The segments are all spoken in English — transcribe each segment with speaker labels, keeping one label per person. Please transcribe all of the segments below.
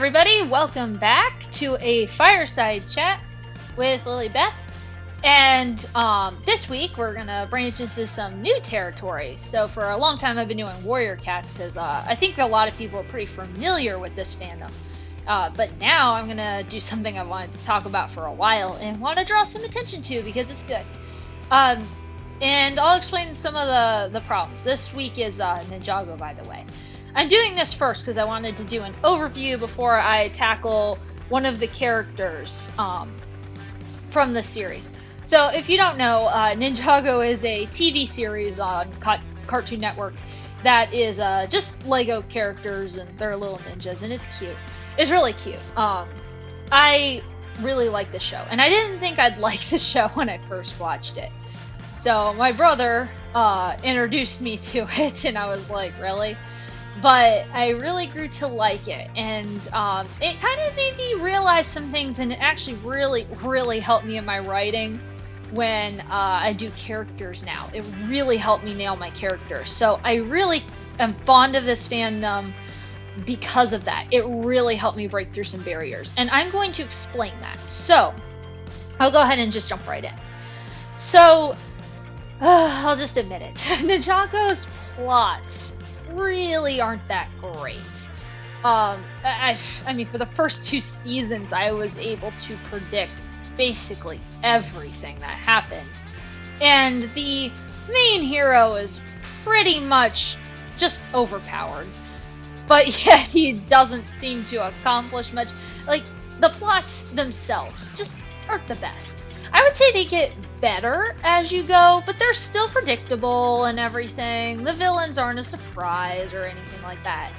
Speaker 1: everybody, welcome back to a Fireside chat with Lily Beth. And this week we're gonna branch into some new territory. So for a long time I've been doing Warrior Cats because I think a lot of people are pretty familiar with this fandom. But now I'm gonna do something I've wanted to talk about for a while and want to draw some attention to because it's good. And I'll explain some of the problems. This week is Ninjago, by the way. I'm doing this first because I wanted to do an overview before I tackle one of the characters from the series. So if you don't know, Ninjago is a TV series on Cartoon Network that is just Lego characters and they're little ninjas, and it's cute. It's really cute. I really like the show, and I didn't think I'd like the show when I first watched it. So my brother introduced me to it, and I was like, really? But I really grew to like it, and it kind of made me realize some things, and it actually really helped me in my writing when I do characters now. It really helped me nail my characters. So I really am fond of this fandom because of that. It really helped me break through some barriers, and I'm going to explain that. So I'll go ahead and just jump right in. So I'll just admit it. Ninjago's plots really aren't that great. I mean, for the first 2 seasons, I was able to predict basically everything that happened. And the main hero is pretty much just overpowered. But yet he doesn't seem to accomplish much. Like, the plots themselves just aren't the best. I would say they get better as you go, but they're still predictable and everything. The villains aren't a surprise or anything like that.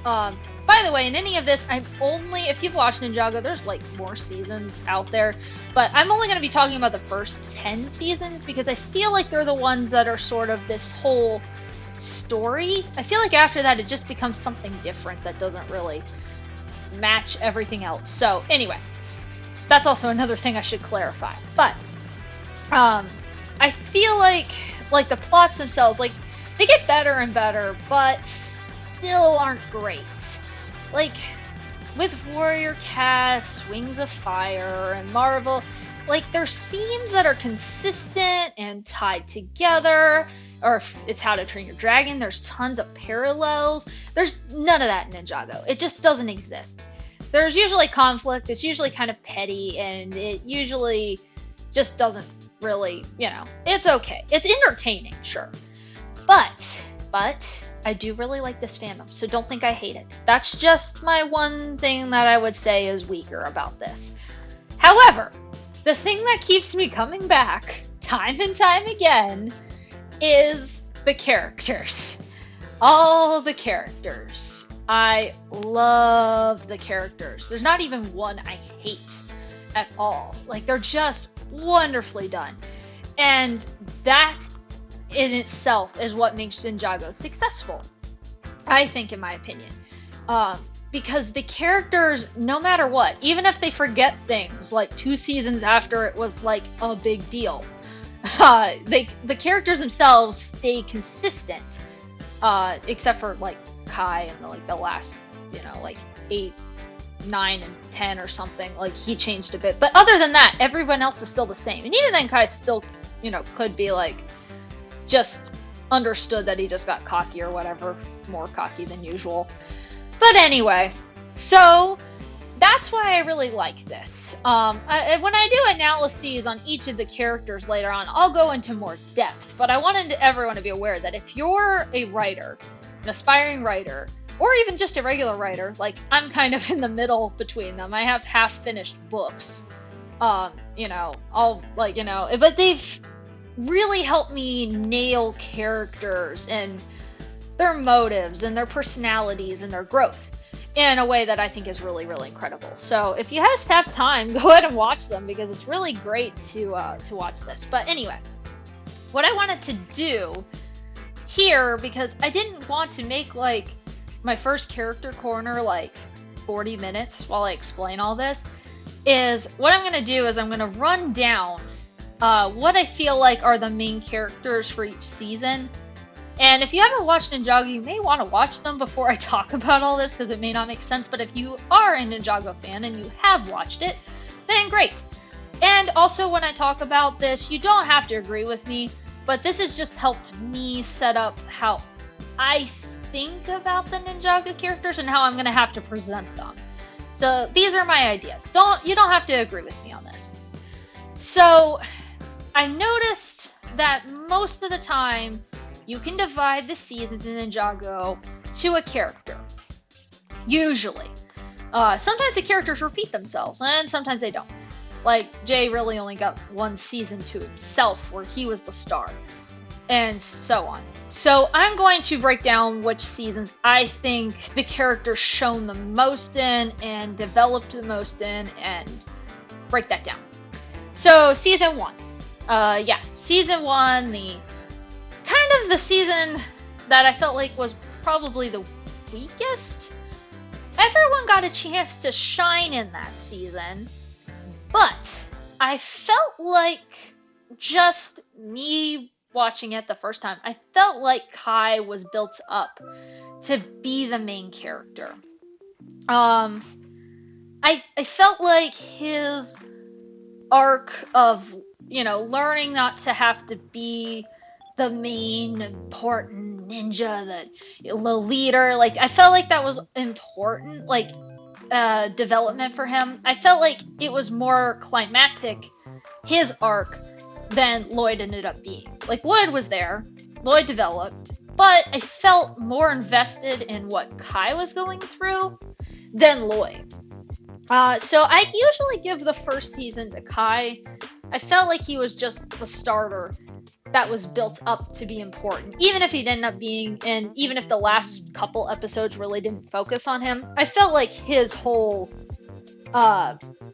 Speaker 1: By the way, in any of this, if you've watched Ninjago, there's like more seasons out there, but I'm only going to be talking about the first 10 seasons because I feel like they're the ones that are sort of this whole story. I feel like after that, it just becomes something different that doesn't really match everything else. So anyway. That's also another thing I should clarify. But I feel like the plots themselves, like, they get better and better, but still aren't great. Like, with Warrior Cats, Wings of Fire, and Marvel, like, there's themes that are consistent and tied together. Or if it's How to Train Your Dragon, there's tons of parallels. There's none of that in Ninjago. It just doesn't exist. There's usually conflict, it's usually kind of petty, and it usually just doesn't really, it's okay. It's entertaining, sure. But I do really like this fandom, so don't think I hate it. That's just my one thing that I would say is weaker about this. However, the thing that keeps me coming back time and time again is the characters. All the characters. I love the characters. There's not even one I hate at all. Like, they're just wonderfully done. And that in itself is what makes Ninjago successful, I think, in my opinion. Because the characters, no matter what, even if they forget things like 2 seasons after it was like a big deal, the characters themselves stay consistent, except for like Kai and the last 8, 9, and 10 or something. Like, he changed a bit, but other than that, everyone else is still the same. And even then, Kai still could be like just understood that he just got cocky or whatever, more cocky than usual. But anyway, so that's why I really like this. When I do analyses on each of the characters later on, I'll go into more depth, but I wanted everyone to be aware that if you're a writer, an aspiring writer, or even just a regular writer, like, I'm kind of in the middle between them. I have half-finished books, but they've really helped me nail characters and their motives and their personalities and their growth in a way that I think is really, really incredible. So if you just have time, go ahead and watch them because it's really great to watch this. But anyway, what I wanted to do here, because I didn't want to make like my first character corner like 40 minutes while I explain all this, is what I'm going to do is I'm going to run down what I feel like are the main characters for each season, And if you haven't watched Ninjago, you may want to watch them before I talk about all this, because it may not make sense. But if you are a Ninjago fan and you have watched it, then great. And also, when I talk about this, you don't have to agree with me, but this has just helped me set up how I think about the Ninjago characters and how I'm going to have to present them. So these are my ideas. You don't have to agree with me on this. So I noticed that most of the time you can divide the seasons in Ninjago to a character. Usually. Sometimes the characters repeat themselves, and sometimes they don't. Like, Jay really only got one season to himself where he was the star, and so on. So I'm going to break down which seasons I think the characters shown the most in and developed the most in, and break that down. So season 1. Season 1, the kind of the season that I felt like was probably the weakest. Everyone got a chance to shine in that season, but I felt like, just me watching it the first time, I felt like Kai was built up to be the main character. I felt like his arc of, learning not to have to be the main important ninja, the leader, like, I felt like that was important, like, development for him. I felt like it was more climactic, his arc, than Lloyd ended up being. Like, Lloyd was there, Lloyd developed, but I felt more invested in what Kai was going through than Lloyd. So I usually give the first season to Kai. I felt like he was just the starter that was built up to be important, even if he didn't end up being, and even if the last couple episodes really didn't focus on him. I felt like his whole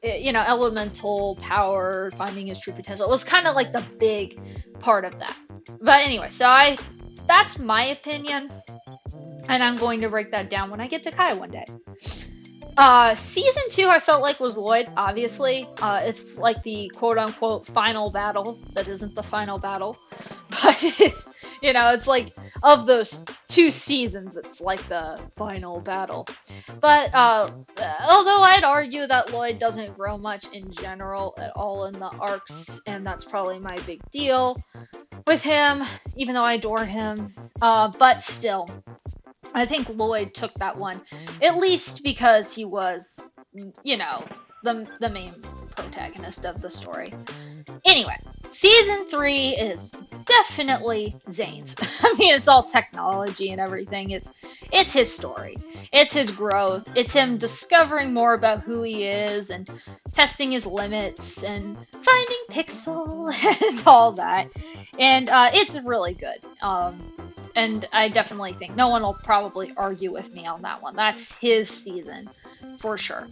Speaker 1: elemental power, finding his true potential, was kind of like the big part of that. But anyway, so that's my opinion, and I'm going to break that down when I get to Kai one day. Season 2 I felt like was Lloyd, obviously. It's like the quote-unquote final battle that isn't the final battle. But, it's like, of those 2 seasons, it's like the final battle. But, although I'd argue that Lloyd doesn't grow much in general at all in the arcs, and that's probably my big deal with him, even though I adore him. But still, I think Lloyd took that one, at least because he was, the main protagonist of the story. Anyway, season 3 is definitely Zane's. I mean, it's all technology and everything. It's his story. It's his growth. It's him discovering more about who he is and testing his limits and finding Pixel and all that. And it's really good. And I definitely think no one will probably argue with me on that one. That's his season, for sure.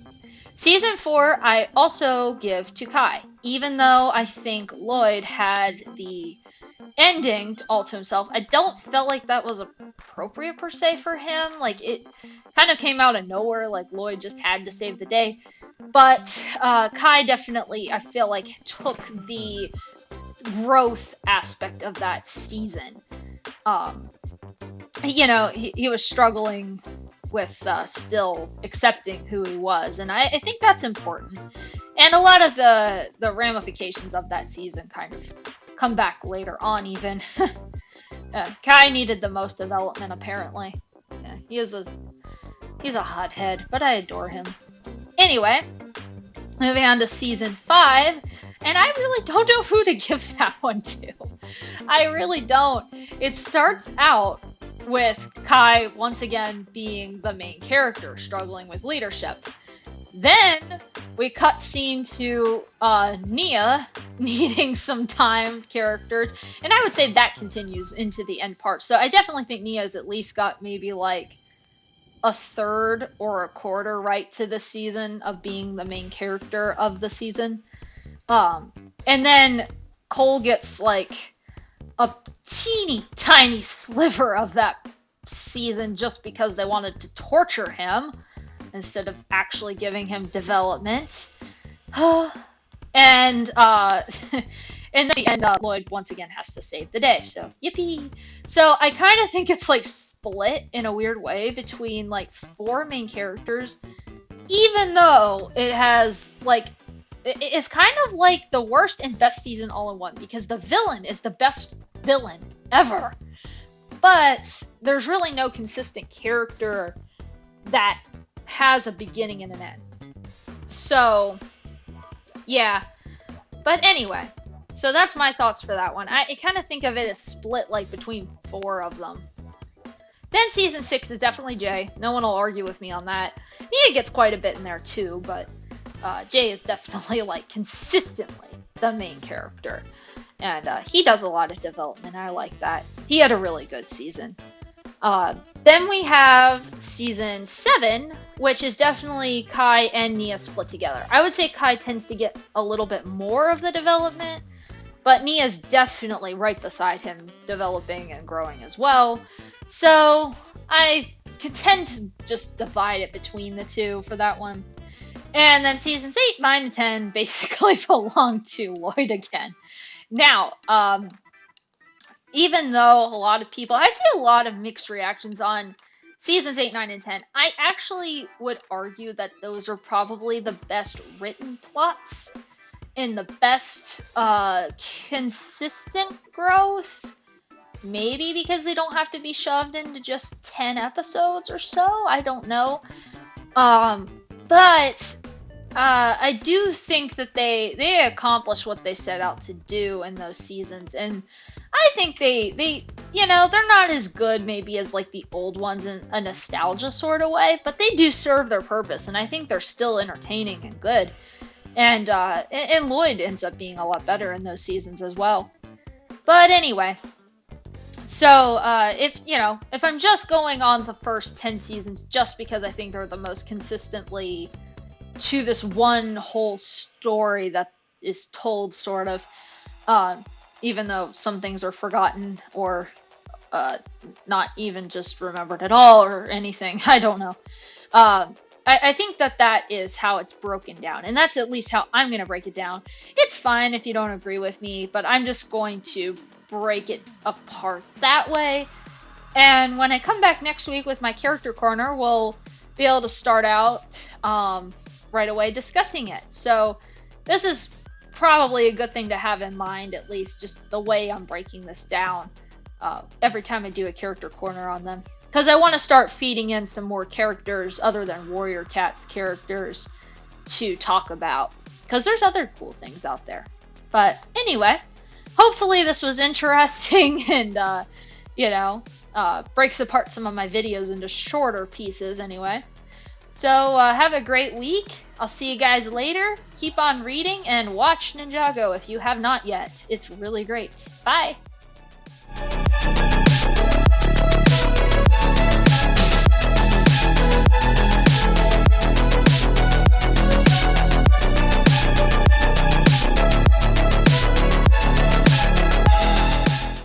Speaker 1: Season 4, I also give to Kai. Even though I think Lloyd had the ending all to himself, I don't feel like that was appropriate per se for him. Like, it kind of came out of nowhere, like Lloyd just had to save the day. But Kai definitely, I feel like, took the growth aspect of that season. He was struggling with still accepting who he was, and I think that's important. And a lot of the ramifications of that season kind of come back later on, even. Kai needed the most development, apparently. He's a hothead, but I adore him. Anyway, moving on to season 5. And I really don't know who to give that one to. I really don't. It starts out with Kai once again being the main character, struggling with leadership. Then we cut scene to Nia needing some time characters, and I would say that continues into the end part. So I definitely think Nia's at least got maybe like a third or a quarter right to the season of being the main character of the season. And then Cole gets like a teeny tiny sliver of that season just because they wanted to torture him instead of actually giving him development. And And then at the end, Lloyd once again has to save the day. So yippee! So I kind of think it's like split in a weird way between like 4 main characters, even though it has like it's kind of like the worst and best season all in one, because the villain is the best villain ever, but there's really no consistent character that has a beginning and an end. So yeah, but anyway, so that's my thoughts for that one. I kind of think of it as split like between 4 of them. Then season 6 is definitely Jay. No one will argue with me on that. Nia gets quite a bit in there too, but Jay is definitely like consistently the main character. And he does a lot of development. I like that. He had a really good season. Then we have season 7, which is definitely Kai and Nia split together. I would say Kai tends to get a little bit more of the development, but Nia's definitely right beside him, developing and growing as well. So I tend to just divide it between the two for that one. And then seasons 8, 9, and 10 basically belong to Lloyd again. Now, even though a lot of people, I see a lot of mixed reactions on seasons 8, 9, and 10, I actually would argue that those are probably the best written plots and the best consistent growth. Maybe because they don't have to be shoved into just 10 episodes or so. I don't know. But I do think that they accomplish what they set out to do in those seasons, and I think they you know, they're not as good maybe as like the old ones in a nostalgia sort of way, but they do serve their purpose, and I think they're still entertaining and good. And Lloyd ends up being a lot better in those seasons as well. But anyway, so if I'm just going on the first 10 seasons just because I think they're the most consistently to this one whole story that is told, sort of, even though some things are forgotten or not even just remembered at all or anything, I don't know. I think that is how it's broken down, and that's at least how I'm going to break it down. It's fine if you don't agree with me, but I'm just going to break it apart that way. And when I come back next week with my character corner, we'll be able to start out right away discussing it. So this is probably a good thing to have in mind, at least just the way I'm breaking this down every time I do a character corner on them, because I want to start feeding in some more characters other than Warrior Cat's characters to talk about, because there's other cool things out there. But anyway, hopefully this was interesting and breaks apart some of my videos into shorter pieces anyway. So have a great week. I'll see you guys later. Keep on reading and watch Ninjago if you have not yet. It's really great. Bye!